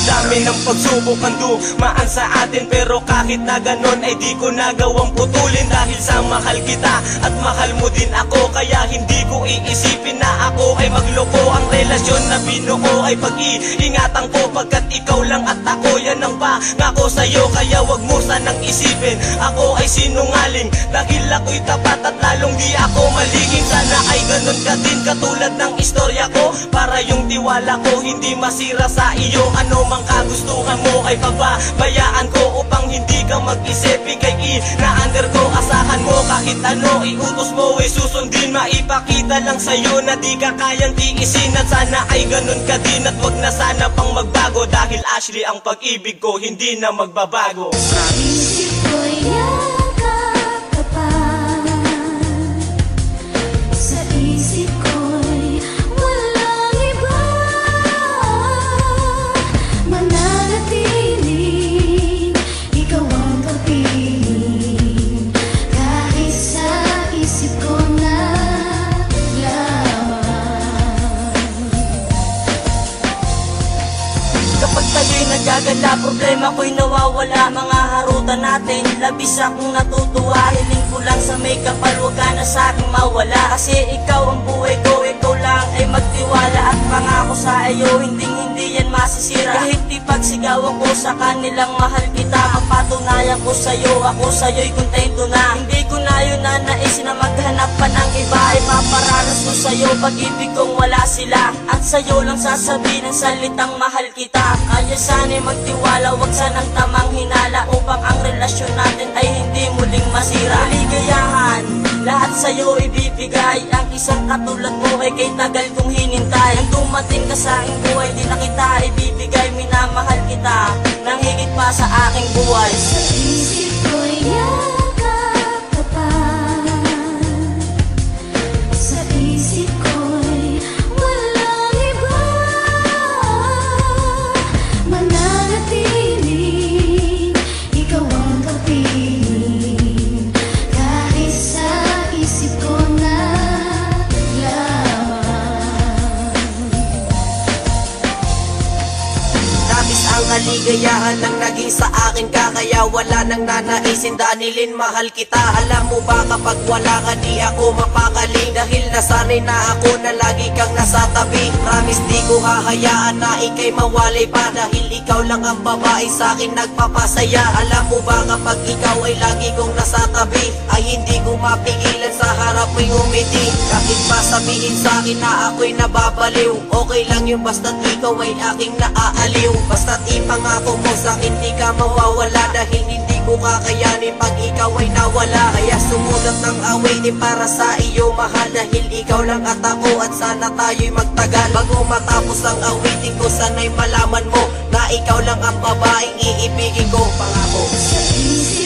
Dami ng pagsubok ang dumaan sa atin, pero kahit na ganon ay di ko nagawang putulin. Dahil sa mahal kita at mahal mo din ako, kaya hindi ko iisipin na ako ay magloko. Ang relasyon na binuo ay pag-iingatan ko, pagkat ikaw lang at ako, yan ang pangako sa'yo. Kaya wag mo sanang isipin ako ay sinungaling, dahil ako'y tapat at lalong di ako maliging. Sana ay ganon ka din katulad ng istorya ko, para yung tiwala ko hindi masira sa iyo. Ano mang kagustuhan mo ay pababayaan ko, upang hindi ka mag-isip. Ika'y ina-under ko, asahan mo kahit ano iutos mo ay susundin. Maipakita lang sa'yo na di ka kayang tiisin, at sana ay ganun ka din, at wag na sana pang magbago. Dahil Ashley, ang pag-ibig ko hindi na magbabago. Isip ko'y yakap ka pa, sa isip ko'y walang iba. Mananatiling ikaw ang kapiling, kahit sa isip ko na lamang. Kapag tayo'y nagagala, problema ko'y nawawala. Mga harutan natin, labis akong natutuwa. Hiling ko lang sa may kapal, huwag ka na sa'king mawala. Kasi ikaw ang buhay ko, ikaw lang ay magtiwala. At pangako sa iyo, hindi yan masisira. Kahit ipagsigawan ko sa kanilang mahal kita, mapatunayan ko sa'yo, ako sa'yo'y kontento na. Hindi ko na yun na naisin na maghanap pa ng iba. Ay maparanas ko sa'yo, pag-ibig kong wala sila. At sa'yo lang sasabihin ang salitang mahal kita. Kaya sana'y magtiwala, wag sanang tamang hinala, upang ang relasyon natin ay hindi muling masira. Kaligayahan, lahat sa'yo ibibigay. Ang isang katulad mo ay kay tagal kong hinintay. Ang dumating ka sa aking buhay, di na kita ibibigay. Minamahal kita nang higit pa sa aking buhay. Sa isip ko'y yakap ka pa, sa isip ko'y walang iba. Mananatiling ikaw ang kapiling, kahit sa isip ko na lamang. Nabis ang kaligayahan nang naging sa akin ka, kaya wala nang nanaisin danilin mahal kita. Alam mo ba, kapag wala ka di ako mapakaling, dahil nasanay na ako na lagi kang nasa tabi. Promise di ko hahayaan na ika'y mawalay pa, dahil ikaw lang ang babae sa'kin nagpapasaya. Alam mo ba, kapag ikaw ay lagi kong nasa tabi, ay hindi ko mapigilan sa harap mo'y umiti. Kahit pa sabihin sa'kin na ako'y nababaliw, okay lang yun basta't ikaw ay aking naaaliw. Basta't ipangako mo sa'kin di ka mawawala, dahil hindi ko kakayanin pag ikaw ay nawala. Kaya sumulat ng awitin para sa iyo mahal, dahil ikaw lang at ako, at sana tayo'y magtagal. Bago matapos ang awitin ko, sana'y malaman mo na ikaw lang ang babaeng iibigin ko. Pangako. Sa isip